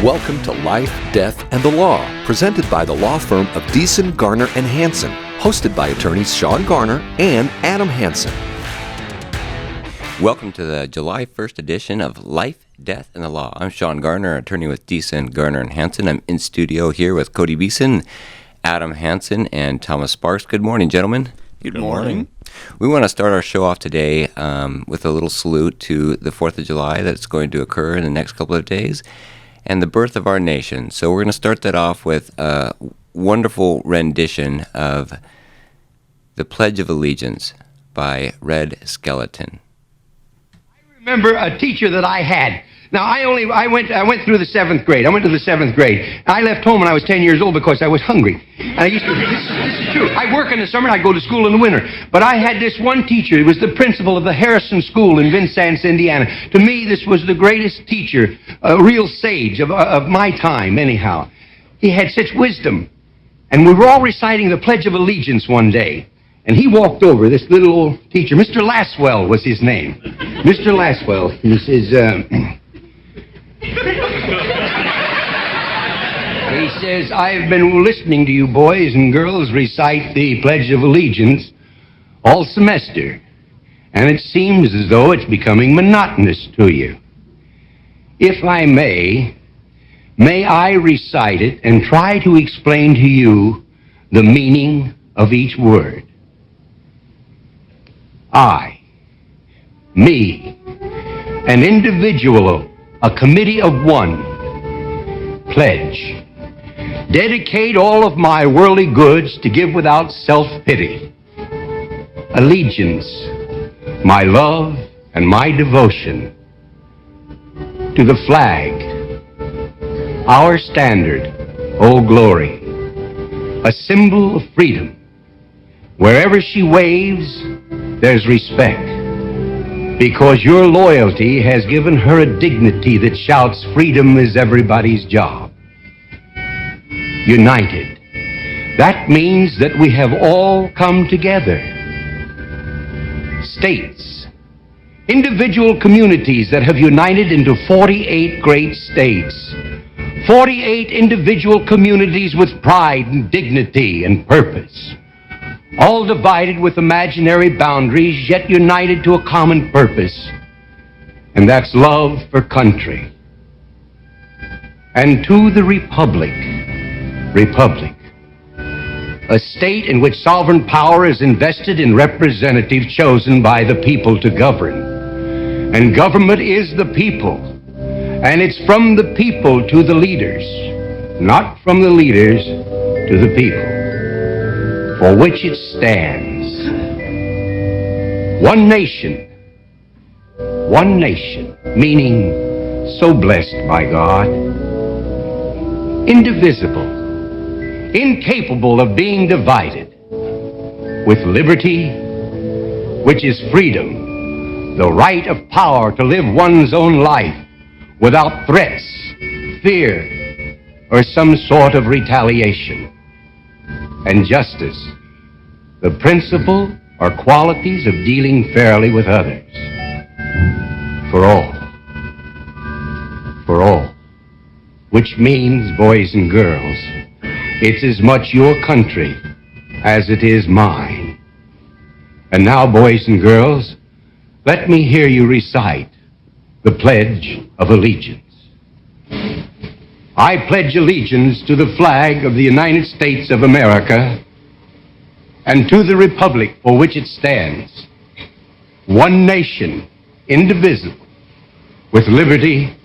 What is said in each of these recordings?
Welcome to Life, Death, and the Law, presented by the law firm of Beeson, Garner, and Hansen, hosted by attorneys Shawn Garner and Adam Hansen. Welcome to the July 1st edition of Life, Death, and the Law. I'm Shawn Garner, attorney with Beeson, Garner, and Hansen. I'm in studio here with Cody Beeson, Adam Hansen, and Thomas Sparks. Good morning, gentlemen. Good morning. We want to start our show off today with a little salute to the 4th of July that's going to occur in the next couple of days, and the birth of our nation. So we're going to start that off with a wonderful rendition of The Pledge of Allegiance by Red Skeleton. I remember a teacher that I had. Now, I went through the 7th grade. I went to the 7th grade. I left home when I was 10 years old because I was hungry. And I used to, this is true. I work in the summer and I go to school in the winter. But I had this one teacher. He was the principal of the Harrison School in Vincennes, Indiana. To me, this was the greatest teacher, a real sage of my time, anyhow. He had such wisdom. And we were all reciting the Pledge of Allegiance one day. And he walked over, this little old teacher. Mr. Laswell was his name. Mr. Laswell. He says, he says, I've been listening to you boys and girls recite the Pledge of Allegiance all semester, and it seems as though it's becoming monotonous to you. If I may I recite it and try to explain to you the meaning of each word. I, me, an individual, a committee of one, pledge, dedicate all of my worldly goods to give without self-pity, allegiance, my love and my devotion to the flag, our standard, Old Glory, a symbol of freedom. Wherever she waves, there's respect, because your loyalty has given her a dignity that shouts freedom is everybody's job. United. That means that we have all come together. States. Individual communities that have united into 48 great states. 48 individual communities with pride and dignity and purpose. All divided with imaginary boundaries, yet united to a common purpose. And that's love for country. And to the republic, a state in which sovereign power is invested in representatives chosen by the people to govern. And government is the people. And it's from the people to the leaders, not from the leaders to the people, for which it stands. One nation, meaning so blessed by God, indivisible, incapable of being divided, with liberty, which is freedom, the right of power to live one's own life without threats, fear, or some sort of retaliation. And justice, the principle or qualities of dealing fairly with others. For all, which means, boys and girls, it's as much your country as it is mine. And now, boys and girls, let me hear you recite the Pledge of Allegiance. I pledge allegiance to the flag of the United States of America and to the republic for which it stands, one nation, indivisible, with liberty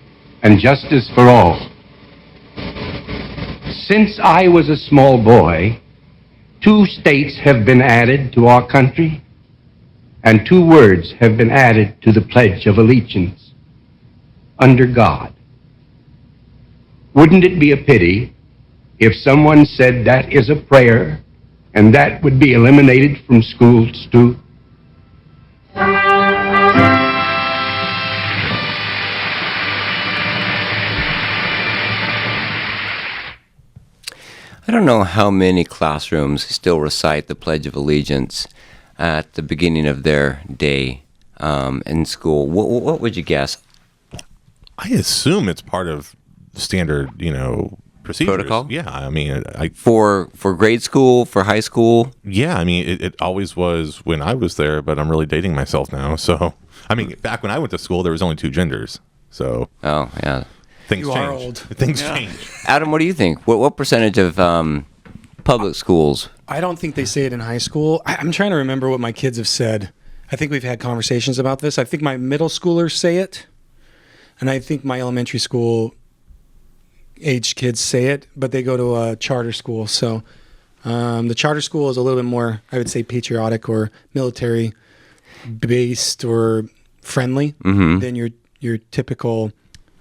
and justice for all. Since I was a small boy, 2 states have been added to our country, and 2 words have been added to the Pledge of Allegiance: under God. Wouldn't it be a pity if someone said that is a prayer and that would be eliminated from schools too? I don't know how many classrooms still recite the Pledge of Allegiance at the beginning of their day in school. What would you guess? I assume it's part of standard, procedures. Protocol? Yeah, I mean, For grade school, for high school? yeah, I mean, it always was when I was there, but I'm really dating myself now. So, I mean, back when I went to school, there was only 2 genders. So, Oh, yeah. things You are change. old. Things Yeah. change. Adam, what do you think? What percentage of public schools? I don't think they say it in high school. I'm trying to remember what my kids have said. I think we've had conversations about this. I think my middle schoolers say it, and I think my elementary school age kids say it, but they go to a charter school. So the charter school is a little bit more, I would say, patriotic or military based or friendly than your typical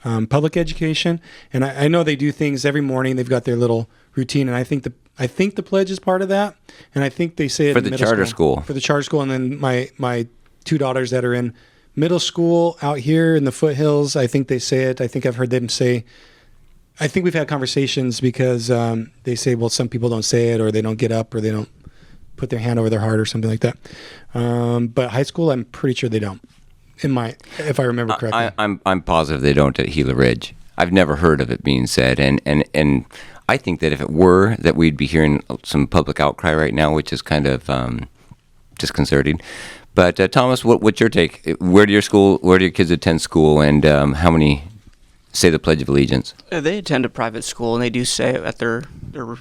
public education. And I know they do things every morning. They've got their little routine, and I think the pledge is part of that. And I think they say it For in the middle charter school. For the charter school, and then my 2 daughters that are in middle school out here in the foothills, I think they say it. I think I've heard them say. I think we've had conversations because they say, well, some people don't say it, or they don't get up, or they don't put their hand over their heart, or something like that. But high school, I'm pretty sure they don't. If I remember correctly, I'm positive they don't at Gila Ridge. I've never heard of it being said, and I think that if it were, that we'd be hearing some public outcry right now, which is kind of disconcerting. But Thomas, what's your take? Where do your kids attend school, and how many say the Pledge of Allegiance? They attend a private school, and they do say it at their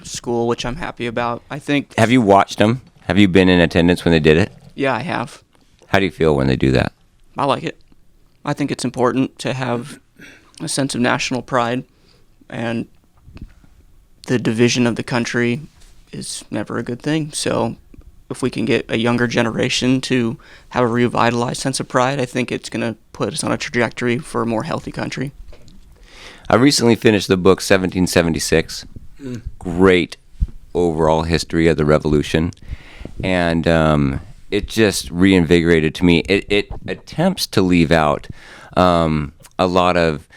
school, which I'm happy about. I think. Have you watched them? Have you been in attendance when they did it? Yeah, I have. How do you feel when they do that? I like it. I think it's important to have a sense of national pride, and the division of the country is never a good thing. So if we can get a younger generation to have a revitalized sense of pride, I think it's going to put us on a trajectory for a more healthy country. I recently finished the book 1776. Great overall history of the Revolution. And it just reinvigorated to me. It attempts to leave out a lot of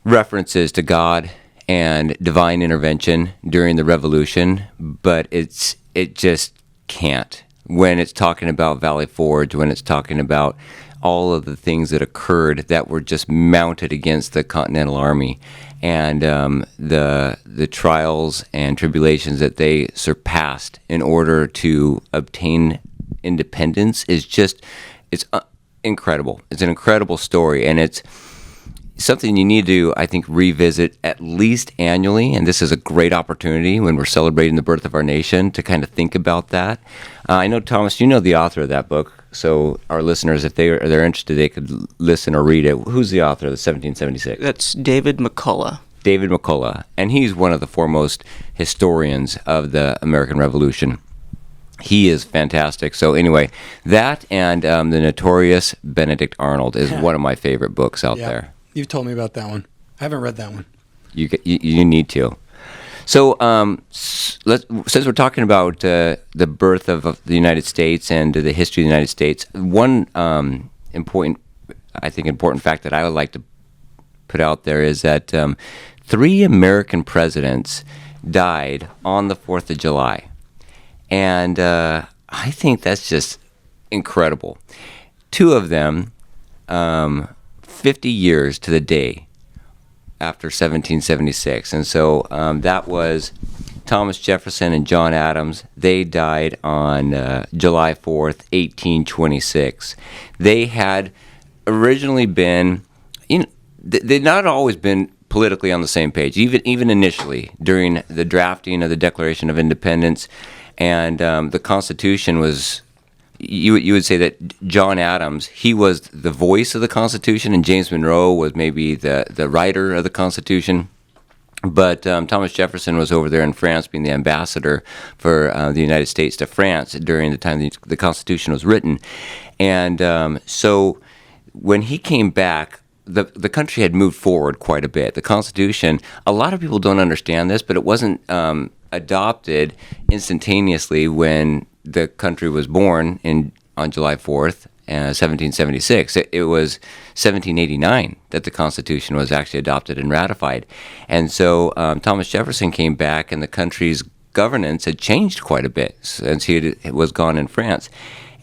references to God and divine intervention during the Revolution, but it just can't. When it's talking about Valley Forge, when it's talking about all of the things that occurred that were just mounted against the Continental Army, and the trials and tribulations that they surpassed in order to obtain independence it's incredible. It's an incredible story, and it's something you need to, I think, revisit at least annually, and this is a great opportunity when we're celebrating the birth of our nation to kind of think about that. I know, Thomas, you know the author of that book, so our listeners, if they're interested, they could listen or read it. Who's the author of the 1776? That's David McCullough. David McCullough, and he's one of the foremost historians of the American Revolution. He is fantastic. So anyway, that and the notorious Benedict Arnold is one of my favorite books out there. You've told me about that one. I haven't read that one. You need to. So since we're talking about the birth of the United States and the history of the United States, one important fact that I would like to put out there is that 3 American presidents died on the 4th of July. And I think that's just incredible. 2 of them, 50 years to the day after 1776. And so that was Thomas Jefferson and John Adams. They died on July 4th, 1826. They had originally been, they'd not always been politically on the same page, even initially during the drafting of the Declaration of Independence. And the Constitution was, you would say that John Adams, he was the voice of the Constitution, and James Monroe was maybe the writer of the Constitution. But Thomas Jefferson was over there in France being the ambassador for the United States to France during the time the Constitution was written. And so when he came back, the country had moved forward quite a bit. The Constitution, a lot of people don't understand this, but it wasn't adopted instantaneously when the country was born on July 4th, 1776. It was 1789 that the Constitution was actually adopted and ratified. And so Thomas Jefferson came back, and the country's governance had changed quite a bit since he was gone in France.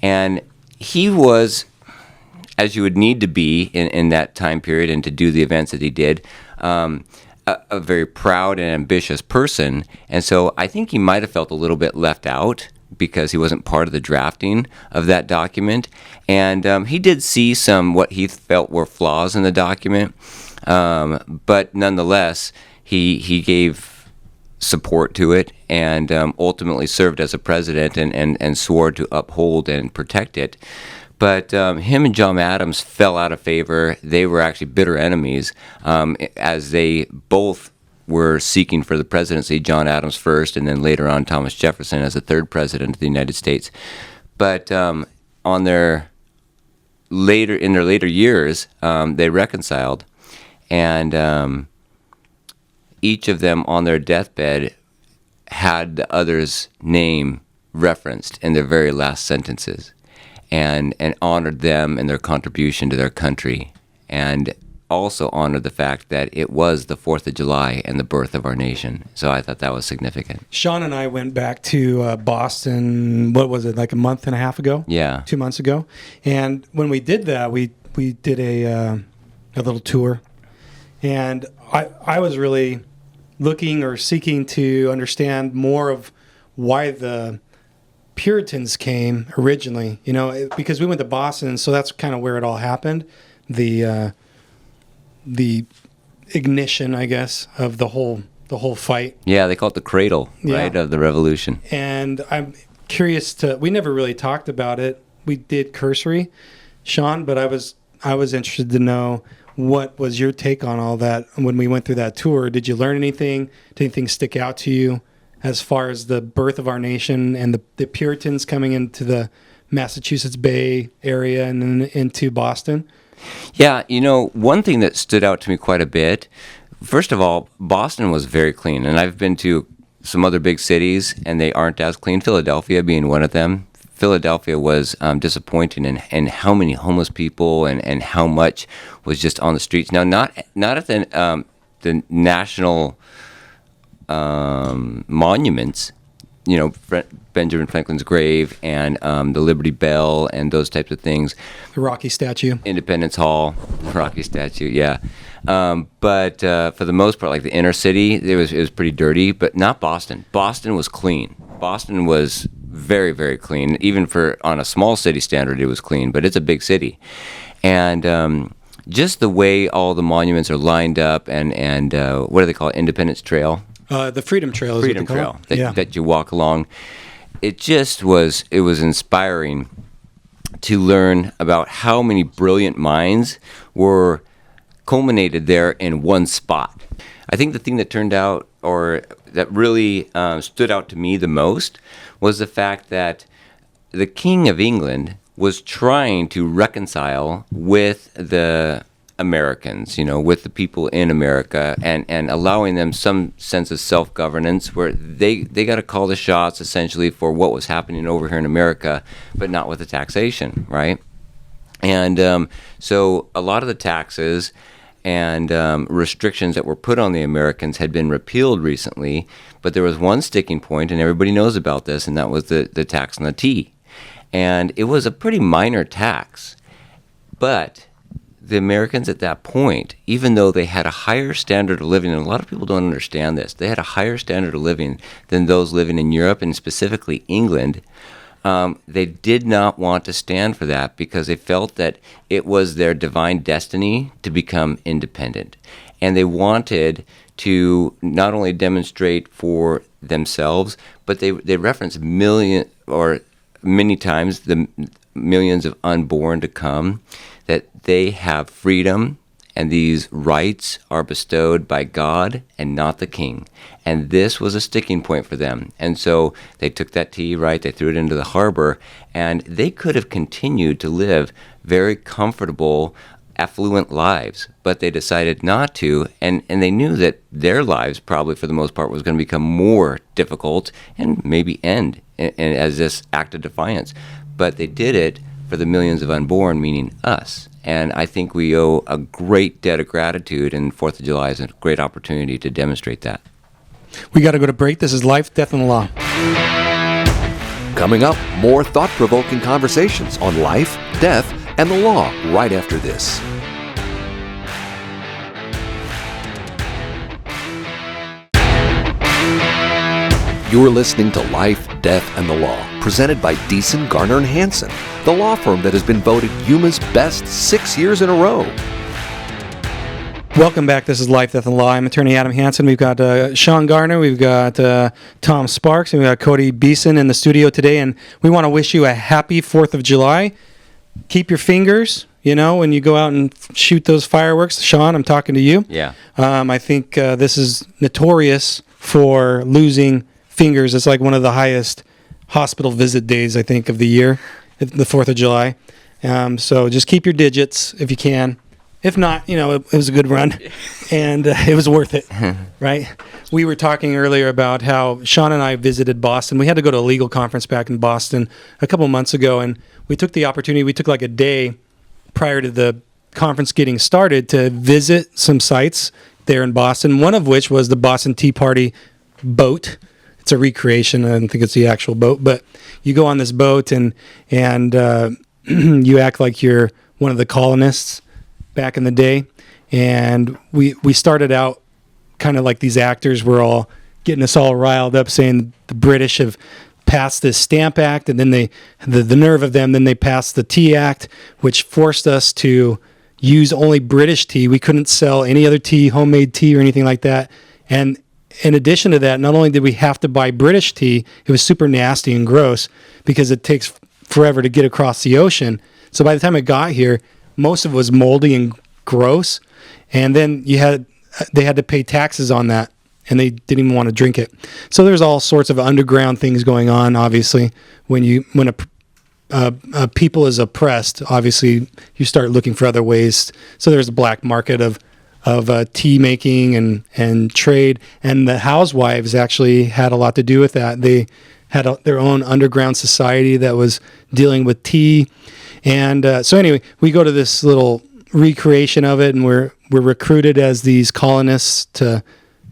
And he was, as you would need to be in that time period and to do the events that he did, a very proud and ambitious person, and so I think he might have felt a little bit left out because he wasn't part of the drafting of that document. And he did see some what he felt were flaws in the document, but nonetheless, he gave support to it and ultimately served as a president and swore to uphold and protect it. But him and John Adams fell out of favor. They were actually bitter enemies as they both were seeking for the presidency, John Adams first, and then later on Thomas Jefferson as the third president of the United States. But in their later years, they reconciled, and each of them on their deathbed had the other's name referenced in their very last sentences, and honored them and their contribution to their country, and also honored the fact that it was the 4th of July and the birth of our nation. So I thought that was significant. Shawn and I went back to Boston, what was it, like a month and a half ago? Yeah. 2 months ago. And when we did that, we did a little tour. And I was really looking or seeking to understand more of why the Puritans came originally, because we went to Boston, so that's kind of where it all happened. The ignition, I guess, of the whole fight. Yeah, they call it the cradle, right, of the revolution. And I'm curious we never really talked about it. We did cursory, Shawn, but I was interested to know what was your take on all that when we went through that tour. Did you learn anything? Did anything stick out to you as far as the birth of our nation and the Puritans coming into the Massachusetts Bay area and then into Boston? Yeah, one thing that stood out to me quite a bit, first of all, Boston was very clean. And I've been to some other big cities, and they aren't as clean, Philadelphia being one of them. Philadelphia was disappointing in how many homeless people and how much was just on the streets. Now, not at the national monuments, Benjamin Franklin's grave and the Liberty Bell and those types of things. The Rocky statue. Independence Hall, Rocky statue, yeah. But for the most part, like the inner city, it was pretty dirty, but not Boston. Boston was clean. Boston was very, very clean. Even on a small city standard, it was clean, but it's a big city. And just the way all the monuments are lined up and what do they call it, Independence Trail? The Freedom Trail is Freedom what they call Trail it. that you walk along. It was inspiring to learn about how many brilliant minds were culminated there in one spot. I think the thing that turned out, or that really stood out to me the most, was the fact that the King of England was trying to reconcile with the Americans, with the people in America, and allowing them some sense of self-governance where they got to call the shots essentially for what was happening over here in America, but not with the taxation, right? And so a lot of the taxes and restrictions that were put on the Americans had been repealed recently, but there was one sticking point, and everybody knows about this, and that was the tax on the tea. And it was a pretty minor tax, but the Americans at that point, even though they had a higher standard of living, and a lot of people don't understand this, they had a higher standard of living than those living in Europe and specifically England, they did not want to stand for that because they felt that it was their divine destiny to become independent. And they wanted to not only demonstrate for themselves, but they reference many times the millions of unborn to come, that they have freedom and these rights are bestowed by God and not the king. And this was a sticking point for them. And so they took that tea, right, they threw it into the harbor, and they could have continued to live very comfortable, affluent lives, but they decided not to, and they knew that their lives probably for the most part was going to become more difficult and maybe end as this act of defiance. But they did it for the millions of unborn, meaning us. And I think we owe a great debt of gratitude, and 4th of July is a great opportunity to demonstrate that. We got to go to break. This is Life, Death, and the Law. Coming up, more thought-provoking conversations on life, death, and the law right after this. You're listening to Life, Death, and the Law, presented by Beeson, Garner, and Hansen, the law firm that has been voted Yuma's best 6 years in a row. Welcome back. This is Life, Death, and Law. I'm attorney Adam Hansen. We've got Shawn Garner, we've got Tom Sparks, and we've got Cody Beeson in the studio today, and we want to wish you a happy 4th of July. Keep your fingers, when you go out and shoot those fireworks. Shawn, I'm talking to you. Yeah. I think this is notorious for losing fingers. It's like one of the highest hospital visit days, I think, of the year, the 4th of July. So just keep your digits if you can. If not, it was a good run, and it was worth it, right? We were talking earlier about how Shawn and I visited Boston. We had to go to a legal conference back in Boston a couple months ago, and we took the opportunity. We took like a day prior to the conference getting started to visit some sites there in Boston, one of which was the Boston Tea Party boat. It's a recreation. I don't think it's the actual boat, but you go on this boat and you act like you're one of the colonists back in the day. And we started out kind of like these actors were all getting us all riled up, saying the British have passed this Stamp Act, and then the nerve of them, then they passed the Tea Act, which forced us to use only British tea. We couldn't sell any other tea, homemade tea or anything like that. And in addition to that, not only did we have to buy British tea, it was super nasty and gross because it takes forever to get across the ocean. So by the time it got here, most of it was moldy and gross. And then they had to pay taxes on that, and they didn't even want to drink it. So there's all sorts of underground things going on, obviously. When a people is oppressed, obviously you start looking for other ways. So there's a black market of tea making and trade, and the housewives actually had a lot to do with that. They had their own underground society that was dealing with tea, and so anyway, we go to this little recreation of it, and we're recruited as these colonists to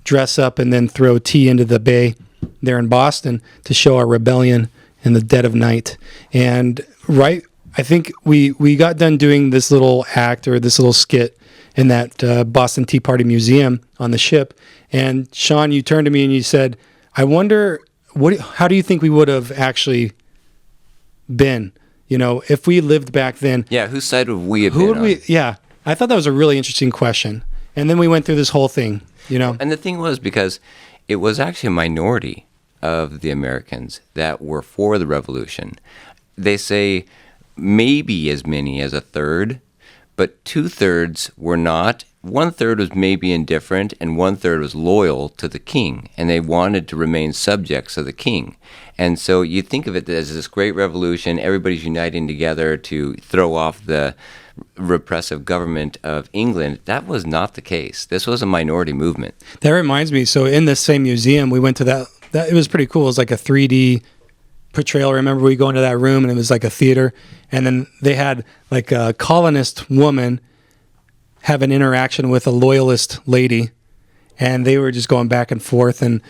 dress up and then throw tea into the bay there in Boston to show our rebellion in the dead of night. And I think we got done doing this little act or this little skit in that Boston Tea Party Museum on the ship. And Shawn, you turned to me and you said, I wonder, how do you think we would have actually been, if we lived back then? Yeah, whose side would we have Who been would on? we? Yeah, I thought that was a really interesting question. And then we went through this whole thing, And the thing was, because it was actually a minority of the Americans that were for the revolution. They say maybe as many as a third, but 2/3 were not. 1/3 was maybe indifferent, and 1/3 was loyal to the king, and they wanted to remain subjects of the king. And so you think of it as this great revolution, everybody's uniting together to throw off the repressive government of England. That was not the case. This was a minority movement. That reminds me, so in this same museum, we went to that it was pretty cool. It was like a 3D portrayal. Remember, we go into that room and it was like a theater, and then they had like a colonist woman have an interaction with a loyalist lady, and they were just going back and forth, and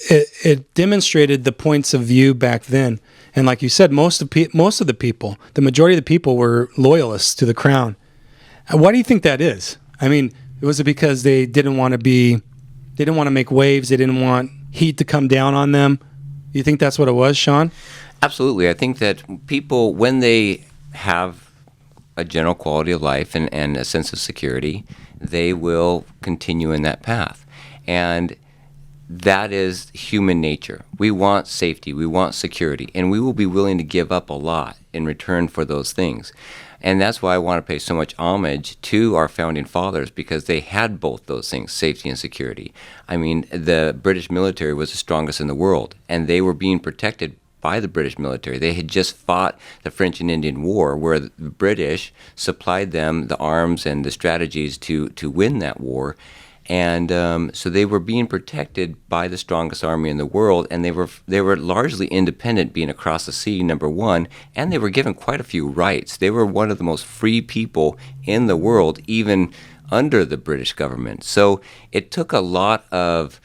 it demonstrated the points of view back then. And like you said, most of the people, the majority of the people were loyalists to the crown. Why do you think that is? I mean, was it because they didn't want to make waves, they didn't want heat to come down on them? You think that's what it was, Shawn? Absolutely. I think that people, when they have a general quality of life and a sense of security, they will continue in that path. And that is human nature. We want safety, we want security, and we will be willing to give up a lot in return for those things. And that's why I want to pay so much homage to our founding fathers, because they had both those things, safety and security. I mean, the British military was the strongest in the world, and they were being protected by the British military. They had just fought the French and Indian War, where the British supplied them the arms and the strategies to win that war. And so they were being protected by the strongest army in the world, and they were largely independent, being across the sea, number one, and they were given quite a few rights. They were one of the most free people in the world, even under the British government. So it took a lot of,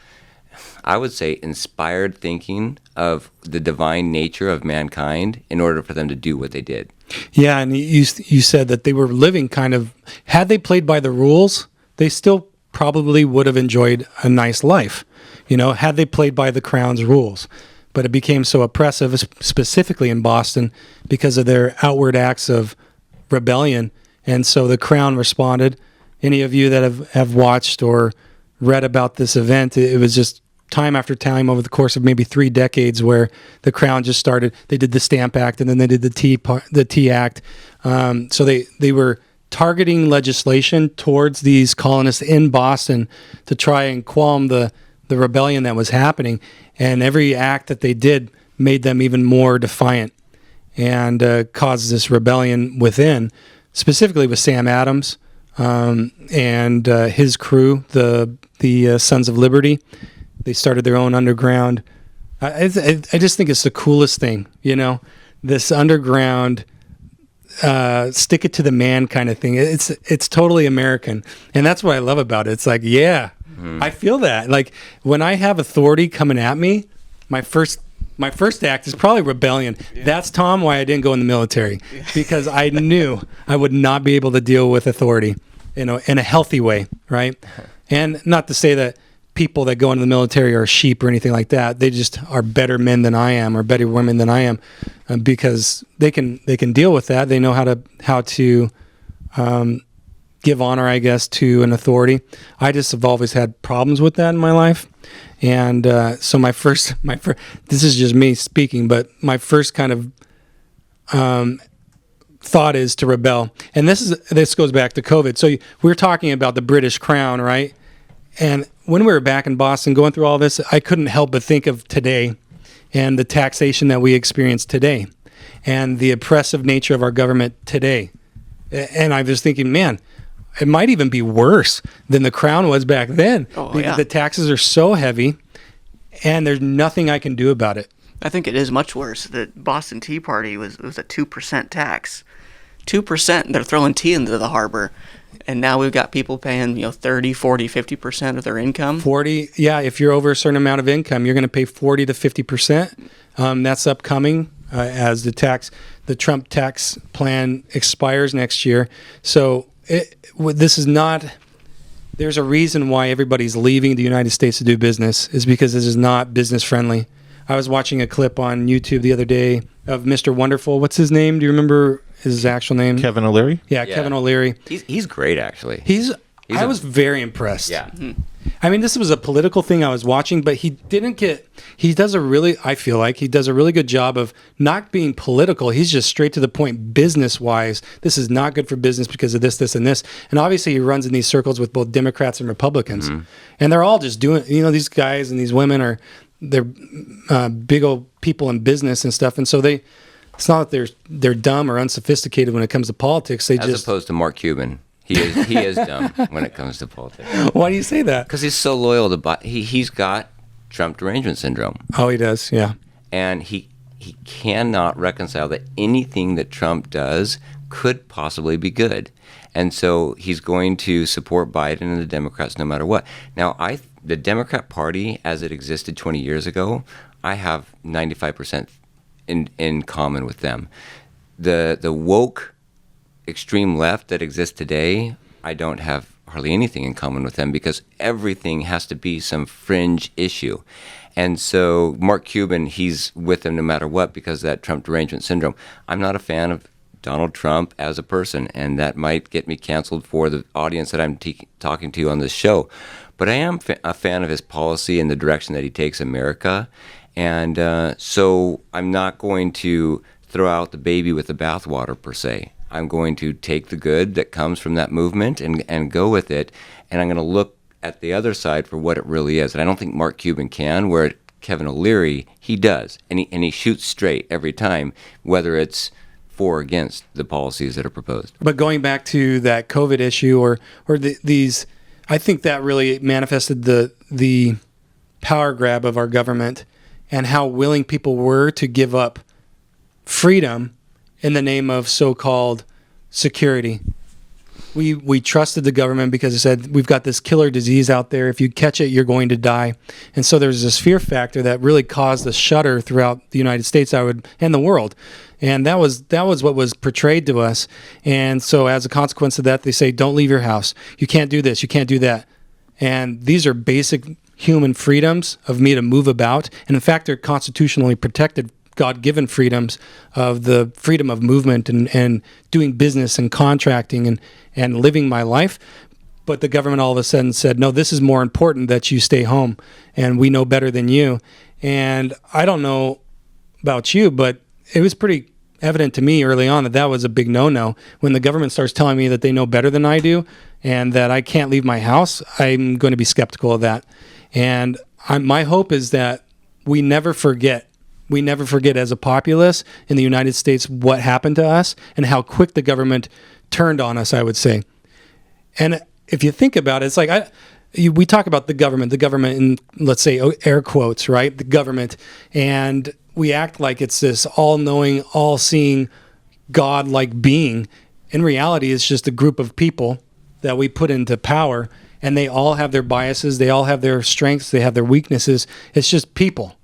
I would say, inspired thinking of the divine nature of mankind in order for them to do what they did. Yeah, and you said that they were living kind of, had they played by the rules, they still probably would have enjoyed a nice life, had they played by the Crown's rules. But it became so oppressive, specifically in Boston, because of their outward acts of rebellion. And so the Crown responded. Any of you that have watched or read about this event, it was just time after time over the course of maybe 3 decades where the Crown just started. They did the Stamp Act, and then they did the Tea Act. So they were targeting legislation towards these colonists in Boston to try and qualm the rebellion that was happening. And every act that they did made them even more defiant and caused this rebellion within, specifically with Sam Adams and his crew, the Sons of Liberty. They started their own underground. I just think it's the coolest thing, this underground stick it to the man kind of thing. It's totally American, and that's what I love about it. It's like, yeah, I feel that. Like when I have authority coming at me, my first act is probably rebellion. Yeah. That's, Tom, why I didn't go in the military, because I knew I would not be able to deal with authority, in a healthy way, right? And not to say that people that go into the military are sheep or anything like that. They just are better men than I am, or better women than I am, because they can deal with that. They know how to give honor, I guess, to an authority. I just have always had problems with that in my life. And so my first, this is just me speaking, but my first kind of thought is to rebel. And this goes back to COVID. So we were talking about the British Crown, right? And when we were back in Boston going through all this, I couldn't help but think of today and the taxation that we experience today and the oppressive nature of our government today. And I was thinking, man, it might even be worse than the Crown was back then, because the taxes are so heavy and there's nothing I can do about it. I think it is much worse. The Boston Tea Party was a 2% tax. 2%, they're throwing tea into the harbor. And now we've got people paying, 30, 40, 50% of their income. 40, yeah. If you're over a certain amount of income, you're going to pay 40 to 50%. That's upcoming as the Trump tax plan expires next year. So this is not. There's a reason why everybody's leaving the United States to do business, is because this is not business friendly. I was watching a clip on YouTube the other day of Mr. Wonderful. What's his name? Do you remember his actual name? Kevin O'Leary? Yeah, Kevin O'Leary. He's great, actually. I was very impressed. Yeah. Mm-hmm. I mean, this was a political thing I was watching, but I feel like he does a really good job of not being political. He's just straight to the point business-wise. This is not good for business because of this, and this. And obviously he runs in these circles with both Democrats and Republicans. Mm-hmm. And they're all just doing, these guys and these women they're big old people in business and stuff. And so it's not that they're dumb or unsophisticated when it comes to politics. As opposed to Mark Cuban. He is dumb when it comes to politics. Why do you say that? Because he's so loyal to he's got Trump derangement syndrome. Oh, he does, yeah. And he cannot reconcile that anything that Trump does could possibly be good. And so he's going to support Biden and the Democrats no matter what. Now, the Democrat Party, as it existed 20 years ago, I have 95% in common with them. The woke extreme left that exists today, I don't have hardly anything in common with them, because everything has to be some fringe issue. And so Mark Cuban, he's with them no matter what because of that Trump derangement syndrome. I'm not a fan of Donald Trump as a person, and that might get me canceled for the audience that I'm talking to on this show. But I am a fan of his policy and the direction that he takes America. And so I'm not going to throw out the baby with the bathwater, per se. I'm going to take the good that comes from that movement and go with it. And I'm going to look at the other side for what it really is. And I don't think Mark Cuban can, where Kevin O'Leary, he does. And he shoots straight every time, whether it's for or against the policies that are proposed. But going back to that COVID issue or these, I think that really manifested the power grab of our government and how willing people were to give up freedom in the name of so-called security. We trusted the government because it said, we've got this killer disease out there. If you catch it, you're going to die. And so there's this fear factor that really caused a shudder throughout the United States, and the world. And that was what was portrayed to us. And so as a consequence of that, they say, don't leave your house. You can't do this. You can't do that. And these are basic human freedoms of me to move about. And in fact, they're constitutionally protected, God-given freedoms of the freedom of movement and doing business and contracting and living my life. But the government all of a sudden said, no, this is more important that you stay home, and we know better than you. And I don't know about you, but it was pretty evident to me early on that that was a big no-no. When the government starts telling me that they know better than I do and that I can't leave my house, I'm going to be skeptical of that. And my hope is that we never forget as a populace in the United States what happened to us and how quick the government turned on us, I would say. And if you think about it, it's like we talk about the government in, let's say, air quotes, right? The government. And we act like it's this all-knowing, all-seeing, God-like being. In reality, it's just a group of people that we put into power, and they all have their biases, they all have their strengths, they have their weaknesses. It's just people.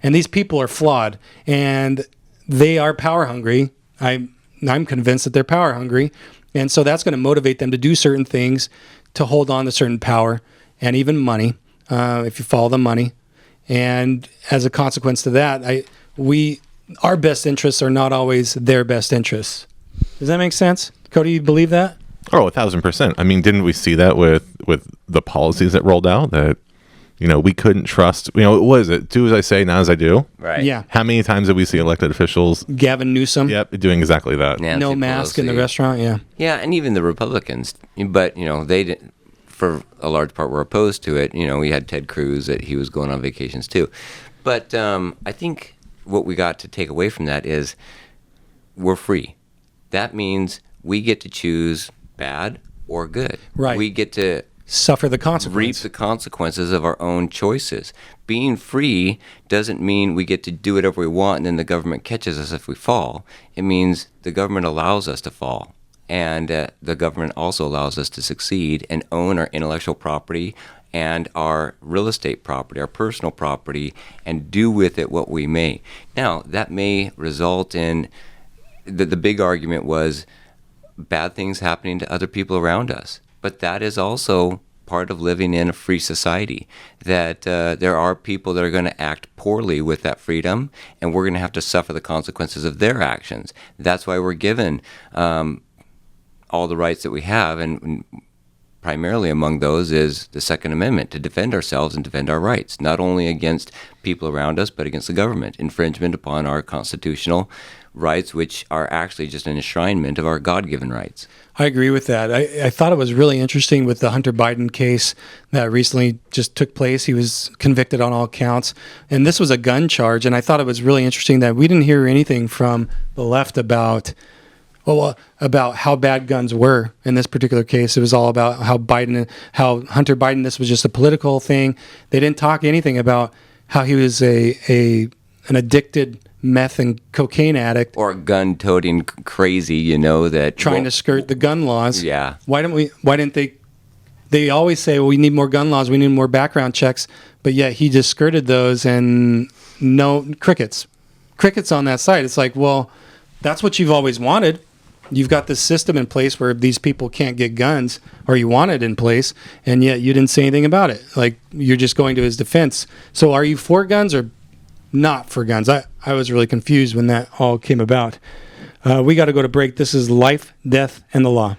And these people are flawed, and they are power hungry. I'm convinced that they're power hungry. And so that's going to motivate them to do certain things, to hold on to certain power and even money, if you follow the money. And as a consequence to that, our best interests are not always their best interests. Does that make sense? Cody, you believe that? Oh, 1,000%. I mean, didn't we see that with the policies that rolled out that, we couldn't trust, what is it? Do as I say, not as I do. Right. Yeah. How many times did we see elected officials? Gavin Newsom. Yep, doing exactly that. Nancy No mask in the Pelosi. restaurant. Yeah. Yeah, and even the Republicans, but they didn't, for a large part, were opposed to it. We had Ted Cruz that he was going on vacations too. But I think what we got to take away from that is we're free. That means we get to choose bad or good. Right. We get to Suffer the reap consequences. the consequences of our own choices. Being free doesn't mean we get to do whatever we want and then the government catches us if we fall. It means the government allows us to fall. And the government also allows us to succeed and own our intellectual property and our real estate property, our personal property, and do with it what we may. Now, that may result in, the big argument was bad things happening to other people around us. But that is also part of living in a free society, that there are people that are going to act poorly with that freedom, and we're going to have to suffer the consequences of their actions. That's why we're given all the rights that we have, and primarily among those is the Second Amendment, to defend ourselves and defend our rights, not only against people around us, but against the government, infringement upon our constitutional rights, which are actually just an enshrinement of our God-given rights. I agree with that. I thought it was really interesting with the Hunter Biden case that recently just took place. He was convicted on all counts, and this was a gun charge. And I thought it was really interesting that we didn't hear anything from the left about how bad guns were in this particular case. It was all about how Hunter Biden, this was just a political thing. They didn't talk anything about how he was an addicted meth and cocaine addict, Or gun-toting crazy, that trying to skirt the gun laws. Yeah. Why didn't they? They always say, well, we need more gun laws, we need more background checks, but yet he just skirted those, and no crickets on that side. It's like, well, that's what you've always wanted. You've got this system in place where these people can't get guns, or you want it in place, and yet you didn't say anything about it. Like, you're just going to his defense. So are you for guns or not for guns? I was really confused when that all came about. We got to go to break. This is Life, Death, and the Law.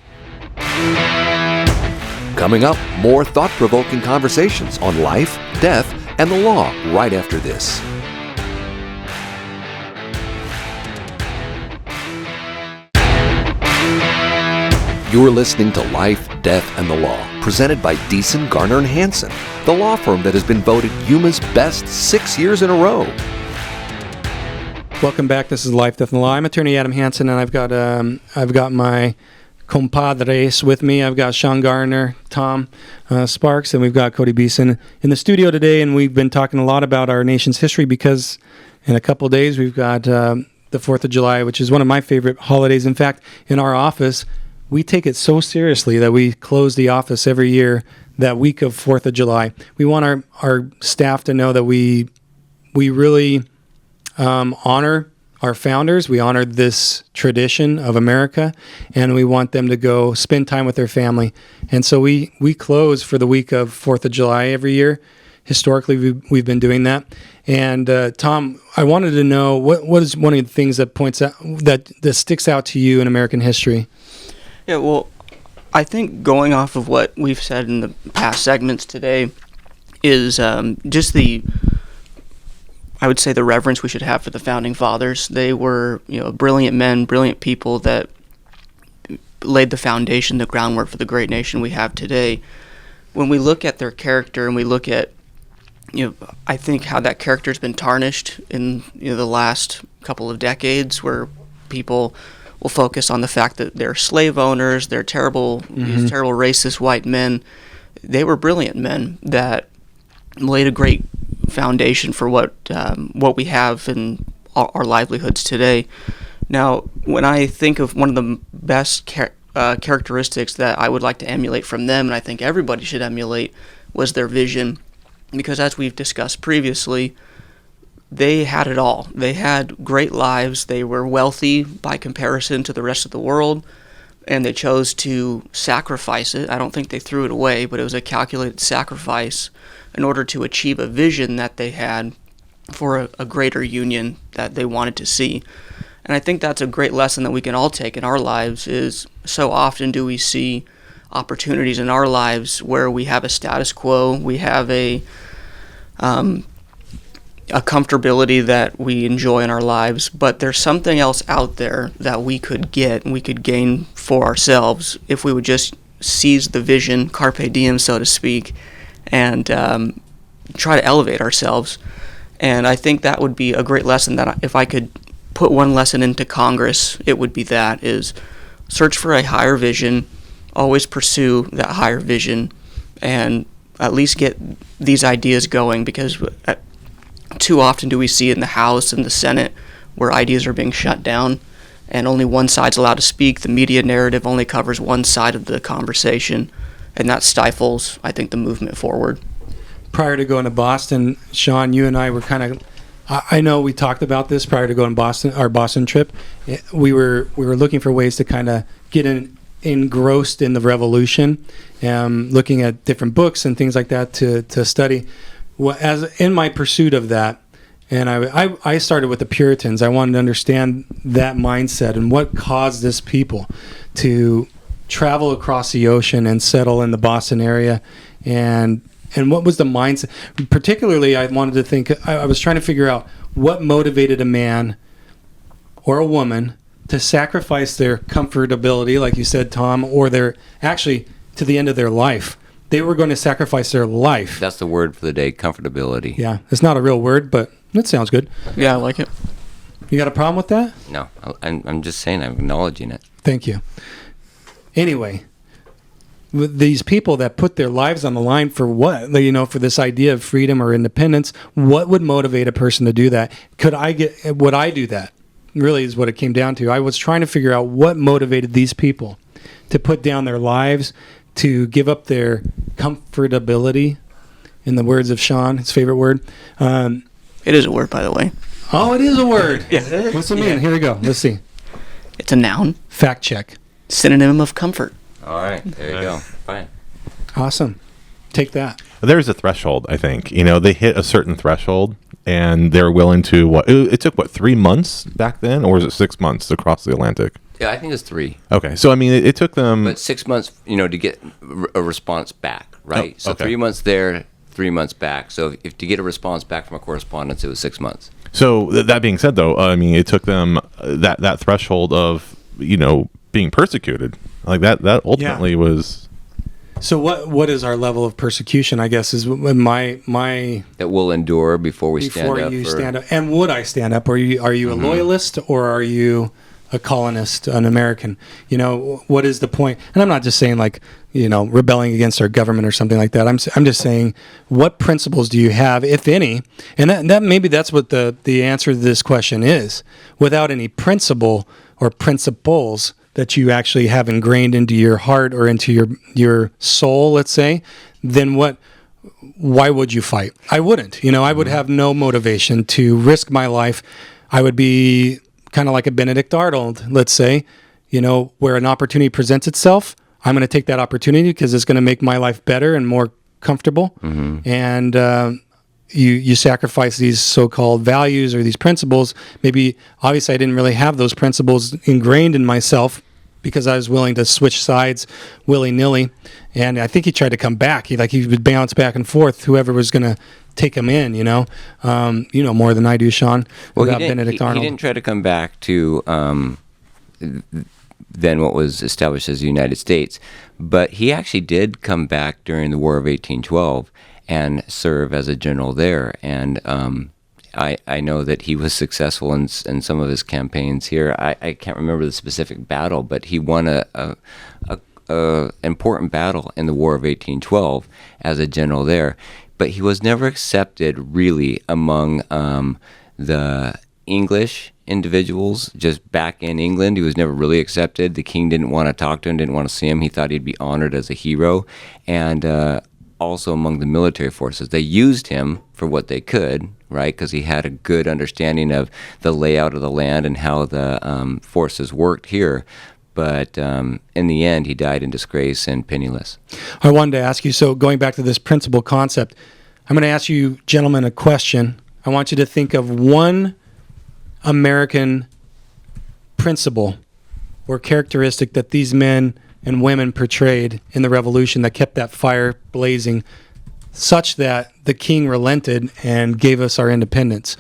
Coming up, more thought-provoking conversations on life, death, and the law right after this. You're listening to Life, Death, and the Law, presented by Beeson, Garner, and Hansen, the law firm that has been voted Yuma's best 6 years in a row. Welcome back. This is Life, Death, and the Law. I'm attorney Adam Hansen, and I've got my compadres with me. I've got Shawn Garner, Tom Sparks, and we've got Cody Beeson in the studio today, and we've been talking a lot about our nation's history because in a couple of days we've got the 4th of July, which is one of my favorite holidays. In fact, in our office, we take it so seriously that we close the office every year that week of 4th of July. We want our staff to know that we really honor our founders. We honored this tradition of America, and we want them to go spend time with their family. And so we close for the week of 4th of July every year. Historically, we've been doing that. And Tom, I wanted to know what is one of the things that points out that sticks out to you in American history? Yeah, well, I think going off of what we've said in the past segments today is just I would say the reverence we should have for the founding fathers. They were, brilliant men, brilliant people that laid the foundation, the groundwork for the great nation we have today. When we look at their character and we look at, I think how that character's been tarnished in the last couple of decades, where people will focus on the fact that they're slave owners, they're terrible, these terrible racist white men. They were brilliant men that laid a great foundation for what we have in our livelihoods today. Now, when I think of one of the best characteristics that I would like to emulate from them, and I think everybody should emulate, was their vision. Because as we've discussed previously, they had it all. They had great lives. They were wealthy by comparison to the rest of the world, and they chose to sacrifice it. I don't think they threw it away, but it was a calculated sacrifice in order to achieve a vision that they had for a greater union that they wanted to see. And I think that's a great lesson that we can all take in our lives, is so often do we see opportunities in our lives where we have a status quo, we have a comfortability that we enjoy in our lives, but there's something else out there that we could get and we could gain for ourselves if we would just seize the vision, carpe diem, so to speak, and try to elevate ourselves. And I think that would be a great lesson that if I could put one lesson into Congress, it would be that, is search for a higher vision, always pursue that higher vision, and at least get these ideas going, because too often do we see in the House and the Senate where ideas are being shut down and only one side's allowed to speak. The media narrative only covers one side of the conversation, and that stifles, I think, the movement forward. Prior to going to Boston, Shawn, you and I were kind of, I know we talked about this prior to going to Boston, our Boston trip. We were looking for ways to kind of get engrossed in the revolution, looking at different books and things like that to study. Well, as in my pursuit of that, and I started with the Puritans. I wanted to understand that mindset and what caused this people to travel across the ocean and settle in the Boston area, and what was the mindset. Particularly, I wanted to think. I was trying to figure out what motivated a man or a woman to sacrifice their comfortability, like you said, Tom, or their actually to the end of their life. They were going to sacrifice their life. That's the word for the day, comfortability. Yeah, it's not a real word, but it sounds good. Yeah, I like it. You got a problem with that? No, I'm just saying, I'm acknowledging it. Thank you. Anyway, with these people that put their lives on the line for what? For this idea of freedom or independence, what would motivate a person to do that? Would I do that? Really is what it came down to. I was trying to figure out what motivated these people to put down their lives, to give up their comfortability, in the words of Shawn, his favorite word. It is a word, by the way. Oh, it is a word. Yeah. What's it mean? Here we go. Let's see. It's a noun. Fact check. Synonym of comfort. All right, there you go. Fine. Awesome. Take that. There's a threshold, I think. They hit a certain threshold, and they're willing to, it took, 3 months back then? Or was it 6 months to cross the Atlantic? Yeah, I think it's 3. Okay, so, it took them... But 6 months, to get a response back, right? Oh, So okay. 3 months there, 3 months back. So if to get a response back from a correspondence, it was 6 months. So that being said, though, it took them that threshold of, being persecuted. Like that ultimately was... So what is our level of persecution, I guess, is my That we'll endure before we stand up. before you stand up. And would I stand up? Are you a loyalist, or are you a colonist, an American? What is the point? And I'm not just saying rebelling against our government or something like that. I'm just saying, what principles do you have, if any? And that maybe that's what the answer to this question is. Without any principle or principles that you actually have ingrained into your heart or into your soul, let's say, then why would you fight? I wouldn't. I would have no motivation to risk my life. I would be kind of like a Benedict Arnold, let's say, where an opportunity presents itself, I'm going to take that opportunity because it's going to make my life better and more comfortable. And you sacrifice these so-called values or these principles. Maybe, obviously, I didn't really have those principles ingrained in myself because I was willing to switch sides willy-nilly. And I think he tried to come back. He would bounce back and forth, whoever was going to take him in, more than I do, Shawn, about Benedict Arnold. He didn't try to come back to then what was established as the United States, but he actually did come back during the War of 1812 and serve as a general there. And I know that he was successful in some of his campaigns here. I can't remember the specific battle, but he won a important battle in the War of 1812 as a general there. But he was never accepted really among the English individuals just back in England. He was never really accepted. The king didn't want to talk to him, didn't want to see him. He thought he'd be honored as a hero. And also among the military forces, they used him for what they could, right? Because he had a good understanding of the layout of the land and how the forces worked here. But in the end, he died in disgrace and penniless. I wanted to ask you, so going back to this principle concept, I'm going to ask you gentlemen a question. I want you to think of one American principle or characteristic that these men and women portrayed in the Revolution that kept that fire blazing such that the king relented and gave us our independence.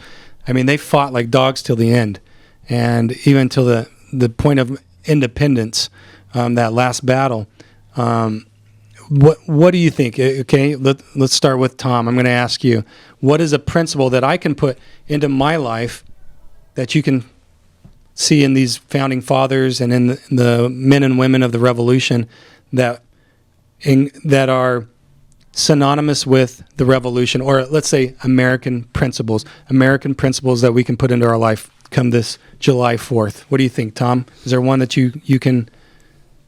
I mean, they fought like dogs till the end, and even till the point of independence, that last battle. What do you think? Okay, let's start with Tom. I'm going to ask you, what is a principle that I can put into my life that you can see in these founding fathers and in the men and women of the Revolution that are synonymous with the Revolution, or let's say American principles that we can put into our life come this July 4th. What do you think, Tom? Is there one that you can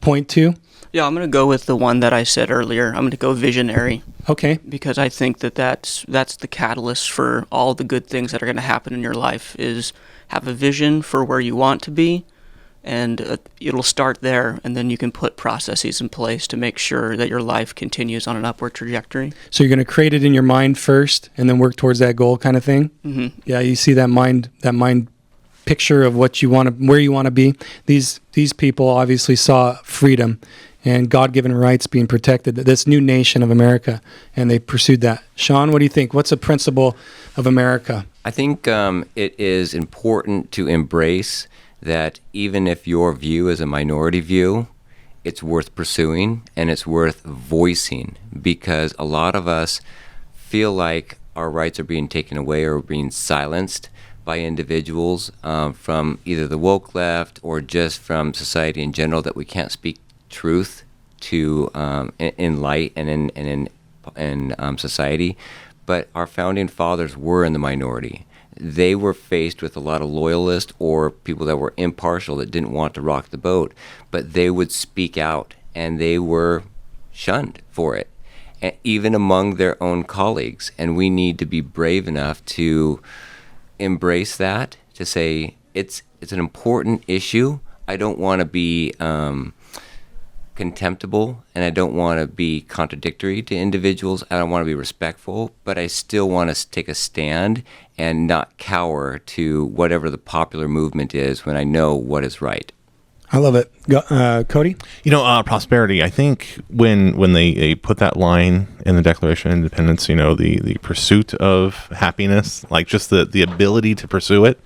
point to? Yeah, I'm going to go with the one that I said earlier. I'm going to go visionary. Okay. Because I think that's the catalyst for all the good things that are going to happen in your life, is have a vision for where you want to be, and it'll start there, and then you can put processes in place to make sure that your life continues on an upward trajectory. So you're going to create it in your mind first and then work towards that goal kind of thing? Mm-hmm. Yeah, you see that mind picture of what you want to, where you want to be. These people obviously saw freedom and God-given rights being protected, this new nation of America, and they pursued that. Shawn, what do you think? What's a principle of America? I think it is important to embrace that even if your view is a minority view, it's worth pursuing and it's worth voicing, because a lot of us feel like our rights are being taken away or being silenced by individuals from either the woke left or just from society in general, that we can't speak truth to in light and in society. But our founding fathers were in the minority. They were faced with a lot of loyalists or people that were impartial that didn't want to rock the boat, but they would speak out, and they were shunned for it, even among their own colleagues. And we need to be brave enough to embrace that, to say it's an important issue. I don't want to be contemptible, and I don't want to be contradictory to individuals. I don't want to be respectful, but I still want to take a stand and not cower to whatever the popular movement is when I know what is right. I love it. Cody? Prosperity. I think when they put that line in the Declaration of Independence, the pursuit of happiness, like just the ability to pursue it,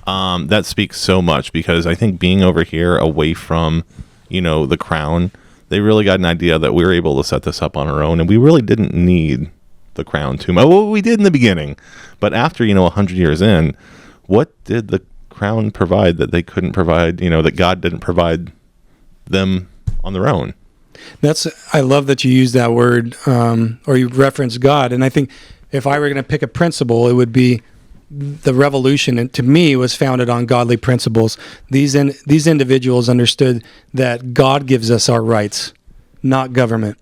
that speaks so much, because I think being over here away from the crown, they really got an idea that we were able to set this up on our own, and we really didn't need the crown too much. Well, we did in the beginning, but after 100 years in, what did the crown provide that they couldn't provide? That God didn't provide them on their own. I love that you use that word, or you reference God, and I think if I were going to pick a principle, it would be the revolution, and to me, was founded on godly principles. These individuals understood that God gives us our rights, not government,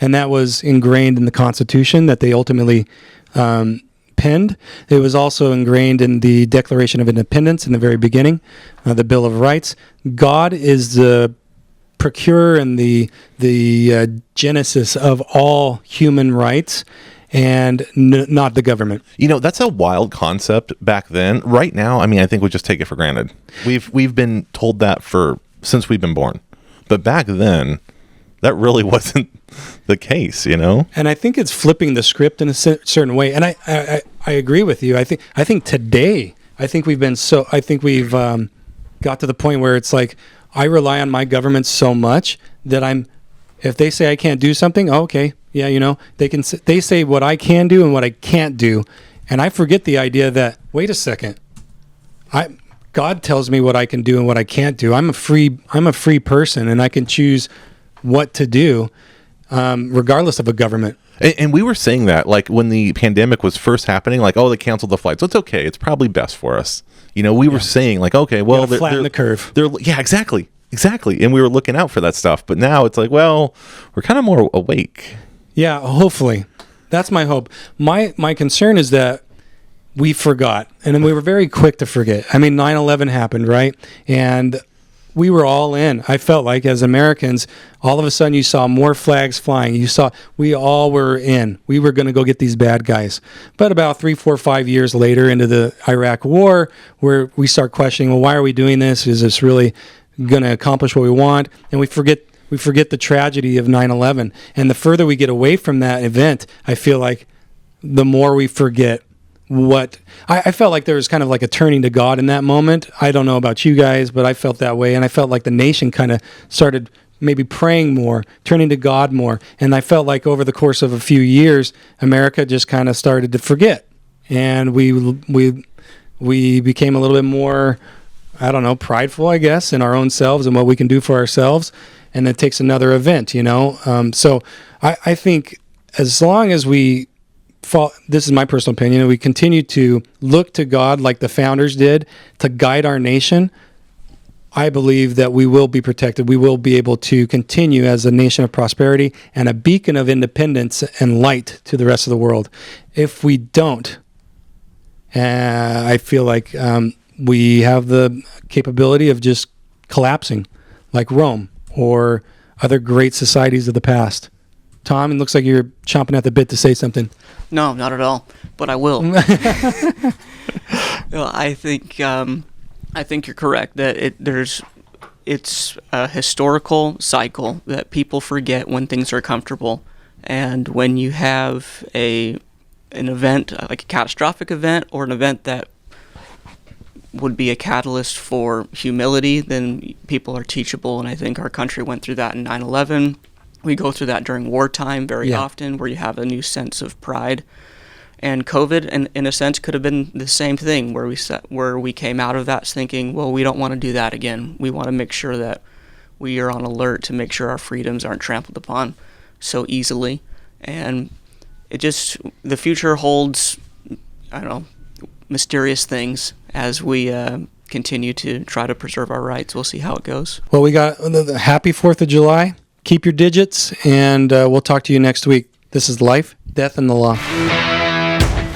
and that was ingrained in the Constitution that they ultimately penned penned. It was also ingrained in the Declaration of Independence in the very beginning, the Bill of Rights. God is the procurer and the genesis of all human rights, and not the government. That's a wild concept back then. Right now, I mean, I think we just take it for granted. We've been told that since we've been born. But back then, that really wasn't the case, And I think it's flipping the script in a certain way. And I agree with you. I think today, we've got to the point where it's like, I rely on my government so much that if they say I can't do something, okay, yeah, they say what I can do and what I can't do. And I forget the idea that, wait a second, God tells me what I can do and what I can't do. I'm a free person, and I can choose what to do, regardless of a government. And we were saying that, like, when the pandemic was first happening, like, oh, they canceled the flights. So it's okay. It's probably best for us. We were saying, like, okay, well, flatten the curve. Yeah, exactly. And we were looking out for that stuff. But now it's like, well, we're kind of more awake. Yeah, hopefully. That's my hope. My concern is that we forgot, and we were very quick to forget. I mean, 9/11 happened, right? And we were all in. I felt like, as Americans, all of a sudden you saw more flags flying. We all were in. We were going to go get these bad guys. But about 3, 4, 5 years later into the Iraq War, where we start questioning, well, why are we doing this? Is this really going to accomplish what we want? And we forget the tragedy of 9/11. And the further we get away from that event, I feel like the more we forget what I felt like there was kind of like a turning to God in that moment. I don't know about you guys, but I felt that way. And I felt like the nation kind of started maybe praying more, turning to God more. And I felt like over the course of a few years, America just kind of started to forget. And we became a little bit more, I don't know, prideful, I guess, in our own selves and what we can do for ourselves. And it takes another event, So I think as long as this is my personal opinion, we continue to look to God like the founders did to guide our nation, I believe that we will be protected. We will be able to continue as a nation of prosperity and a beacon of independence and light to the rest of the world. If we don't, I feel like we have the capability of just collapsing like Rome or other great societies of the past. Tom, it looks like you're chomping at the bit to say something. No, not at all. But I will. Well, I think you're correct that it's a historical cycle that people forget when things are comfortable, and when you have an event like a catastrophic event or an event that would be a catalyst for humility, then people are teachable. And I think our country went through that in 9/11. We go through that during wartime very often, where you have a new sense of pride. And COVID, in a sense, could have been the same thing, where we came out of that thinking, well, we don't want to do that again. We want to make sure that we are on alert to make sure our freedoms aren't trampled upon so easily. And the future holds, I don't know, mysterious things as we continue to try to preserve our rights. We'll see how it goes. Well, we got the happy 4th of July. Keep your digits, and we'll talk to you next week. This is Life, Death, and the Law.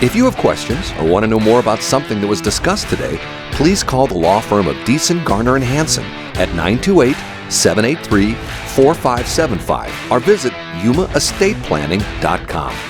If you have questions or want to know more about something that was discussed today, please call the law firm of Beeson, Garner, and Hansen at 928-783-4575 or visit yumaestateplanning.com.